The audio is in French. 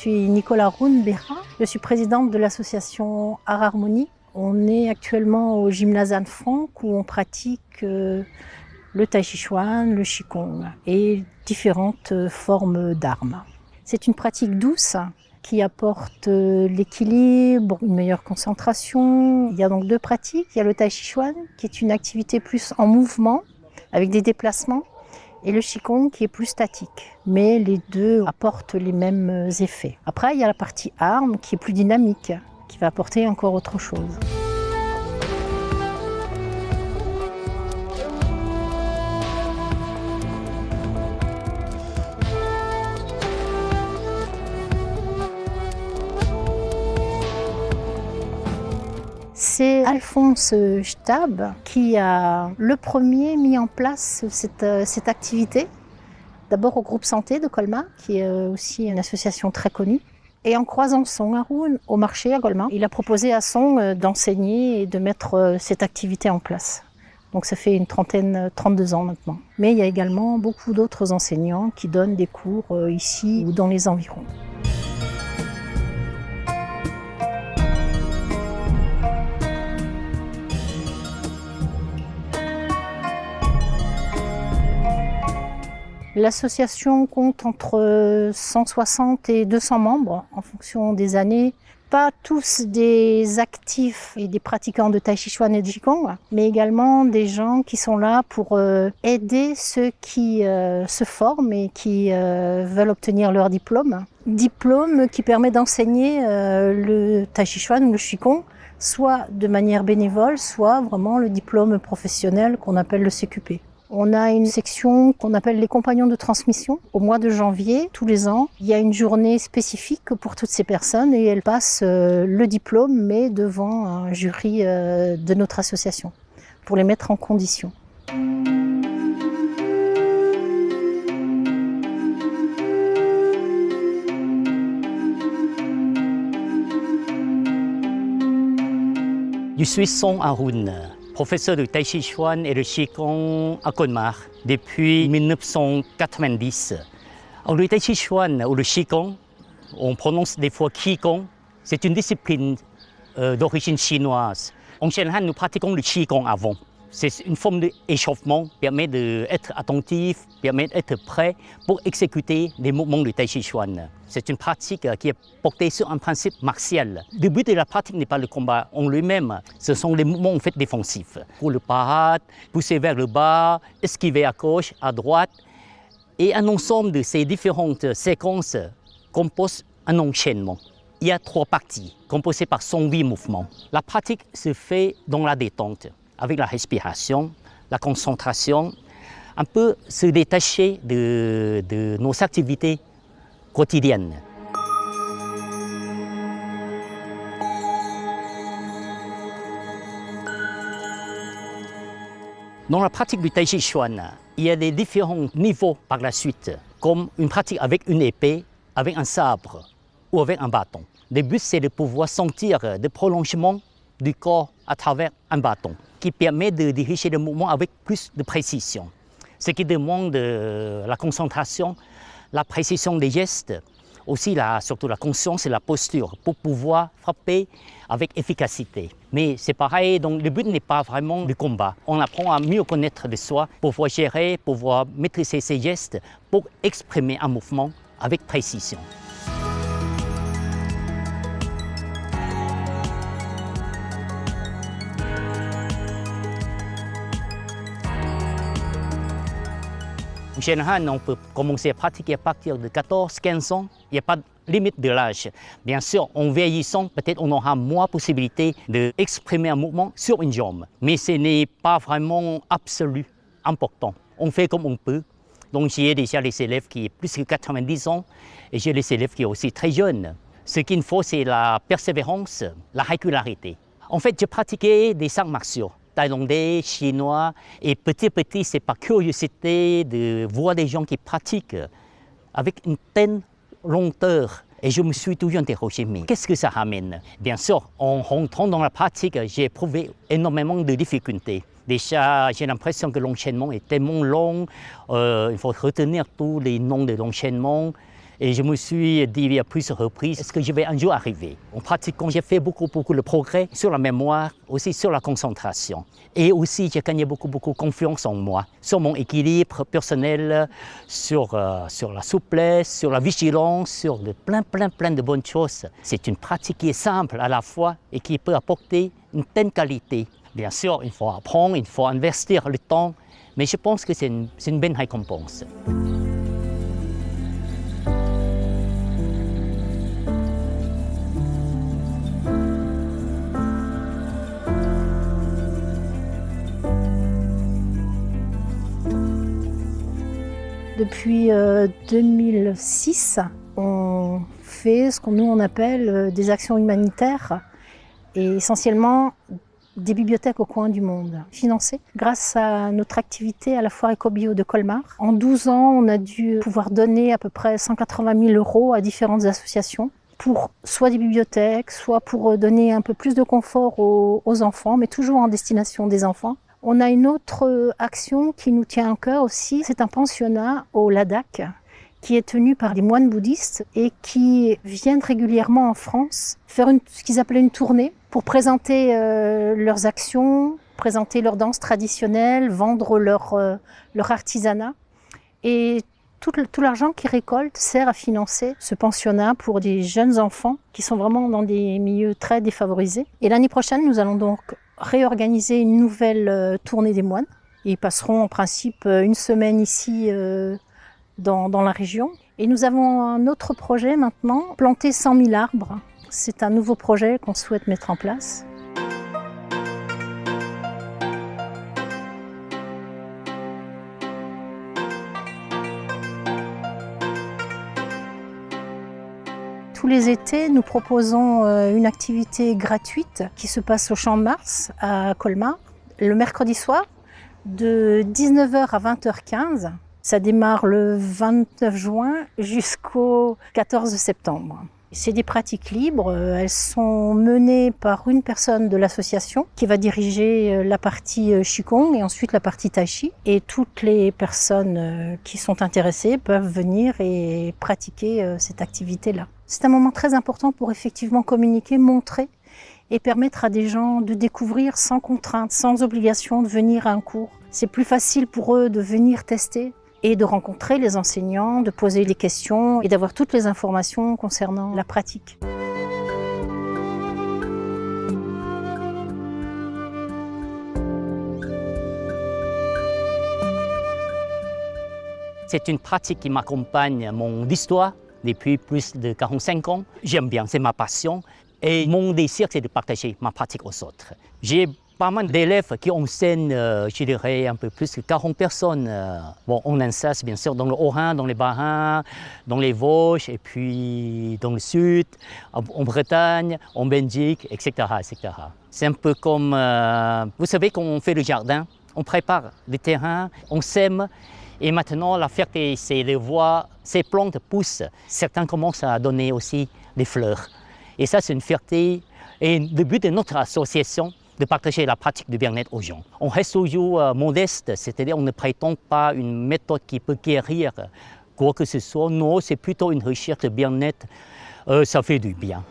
suis Nicolas Roun-Béra, je suis présidente de l'association Art Harmonie. On est actuellement au gymnase Anne Frank où on pratique le tai chi chuan, le qigong et différentes formes d'armes. C'est une pratique douce qui apporte l'équilibre, une meilleure concentration. Il y a donc deux pratiques. Il y a le tai chi chuan qui est une activité plus en mouvement avec des déplacements et le qigong qui est plus statique. Mais les deux apportent les mêmes effets. Après, il y a la partie arme qui est plus dynamique, qui va apporter encore autre chose. C'est Alphonse Stab qui a le premier mis en place cette activité. D'abord au groupe santé de Colmar, qui est aussi une association très connue. Et en croisant Song Haroun au marché à Colmar, il a proposé à Song d'enseigner et de mettre cette activité en place. Donc ça fait une 32 ans maintenant. Mais il y a également beaucoup d'autres enseignants qui donnent des cours ici ou dans les environs. L'association compte entre 160 et 200 membres en fonction des années. Pas tous des actifs et des pratiquants de tai chi chuan et de qigong, mais également des gens qui sont là pour aider ceux qui se forment et qui veulent obtenir leur diplôme. Diplôme qui permet d'enseigner le tai chi chuan ou le qigong, soit de manière bénévole, soit vraiment le diplôme professionnel qu'on appelle le CQP. On a une section qu'on appelle les compagnons de transmission. Au mois de janvier, tous les ans, il y a une journée spécifique pour toutes ces personnes et elles passent le diplôme, mais devant un jury de notre association, pour les mettre en condition. Je suis Song Haroun, professeur de tai chi chuan et de qigong à Colmar depuis 1990. Alors, le tai chi chuan ou le qigong, on prononce des fois qigong, c'est une discipline d'origine chinoise. En général, nous pratiquons le qigong avant. C'est une forme d'échauffement, permet d'être attentif, permet d'être prêt pour exécuter des mouvements de tai chi chuan. C'est une pratique qui est portée sur un principe martial. Le but de la pratique n'est pas le combat en lui-même, ce sont les mouvements en fait défensifs. Pour le parade, pousser vers le bas, esquiver à gauche, à droite. Et un ensemble de ces différentes séquences compose un enchaînement. Il y a 3 parties composées par 108 mouvements. La pratique se fait dans la détente, avec la respiration, la concentration, un peu se détacher de nos activités quotidiennes. Dans la pratique du tai chi chuan, il y a des différents niveaux par la suite, comme une pratique avec une épée, avec un sabre ou avec un bâton. Le but, c'est de pouvoir sentir le prolongement du corps à travers un bâton, qui permet de diriger le mouvement avec plus de précision. Ce qui demande la concentration, la précision des gestes, aussi surtout la conscience et la posture pour pouvoir frapper avec efficacité. Mais c'est pareil, donc le but n'est pas vraiment le combat. On apprend à mieux connaître de soi, pouvoir gérer, pouvoir maîtriser ses gestes pour exprimer un mouvement avec précision. En général, on peut commencer à pratiquer à partir de 14-15 ans. Il n'y a pas de limite de l'âge. Bien sûr, en vieillissant, peut-être on aura moins possibilité d'exprimer un mouvement sur une jambe. Mais ce n'est pas vraiment absolu, important. On fait comme on peut. Donc j'ai déjà les élèves qui ont plus de 90 ans et j'ai les élèves qui sont aussi très jeunes. Ce qu'il faut, c'est la persévérance, la régularité. En fait, j'ai pratiqué des arts martiaux. Thaïlandais, chinois, et petit à petit, c'est par curiosité de voir des gens qui pratiquent avec une telle lenteur. Et je me suis toujours interrogé, mais qu'est-ce que ça ramène? Bien sûr, en rentrant dans la pratique, j'ai éprouvé énormément de difficultés. Déjà, j'ai l'impression que l'enchaînement est tellement long, il faut retenir tous les noms de l'enchaînement. Et je me suis dit à plusieurs reprises, est-ce que je vais un jour arriver? En pratiquant, j'ai fait beaucoup de progrès sur la mémoire, aussi sur la concentration. Et aussi, j'ai gagné beaucoup confiance en moi, sur mon équilibre personnel, sur la souplesse, sur la vigilance, sur plein de bonnes choses. C'est une pratique qui est simple à la fois et qui peut apporter une telle qualité. Bien sûr, il faut apprendre, il faut investir le temps, mais je pense que c'est une bonne récompense. Depuis 2006, on fait ce qu'on nous on appelle des actions humanitaires et essentiellement des bibliothèques au coin du monde, financées grâce à notre activité à la foire Ecobio de Colmar. En 12 ans, on a dû pouvoir donner à peu près 180 000 € à différentes associations pour soit des bibliothèques, soit pour donner un peu plus de confort aux enfants, mais toujours en destination des enfants. On a une autre action qui nous tient à cœur aussi, c'est un pensionnat au Ladakh qui est tenu par des moines bouddhistes et qui viennent régulièrement en France faire ce qu'ils appelaient une tournée pour présenter leurs actions, présenter leurs danses traditionnelles, vendre leur artisanat. Et tout l'argent qu'ils récoltent sert à financer ce pensionnat pour des jeunes enfants qui sont vraiment dans des milieux très défavorisés. Et l'année prochaine, nous allons donc réorganiser une nouvelle tournée des moines. Ils passeront en principe une semaine ici dans la région. Et nous avons un autre projet maintenant, planter 100 000 arbres. C'est un nouveau projet qu'on souhaite mettre en place. Tous les étés, nous proposons une activité gratuite qui se passe au Champ de Mars à Colmar, le mercredi soir, de 19h à 20h15. Ça démarre le 29 juin jusqu'au 14 septembre. C'est des pratiques libres, elles sont menées par une personne de l'association qui va diriger la partie Qigong et ensuite la partie Tai Chi. Et toutes les personnes qui sont intéressées peuvent venir et pratiquer cette activité-là. C'est un moment très important pour effectivement communiquer, montrer et permettre à des gens de découvrir sans contrainte, sans obligation de venir à un cours. C'est plus facile pour eux de venir tester et de rencontrer les enseignants, de poser des questions et d'avoir toutes les informations concernant la pratique. C'est une pratique qui m'accompagne mon histoire depuis plus de 45 ans. J'aime bien, c'est ma passion. Et mon désir, c'est de partager ma pratique aux autres. J'ai pas mal d'élèves qui enseignent, je dirais, un peu plus que 40 personnes. Bon, en Alsace, bien sûr, dans le Haut-Rhin, dans les Bas-Rhin, dans les Vosges, et puis dans le Sud, en Bretagne, en Belgique, etc. etc. C'est un peu comme, vous savez, quand on fait le jardin, on prépare le terrain, on sème, et maintenant, la fierté, c'est de voir ces plantes poussent. Certains commencent à donner aussi des fleurs. Et ça, c'est une fierté. Et le but de notre association, de partager la pratique du bien-être aux gens. On reste toujours modeste, c'est-à-dire on ne prétend pas une méthode qui peut guérir quoi que ce soit. Non, c'est plutôt une recherche de bien-être. Ça fait du bien.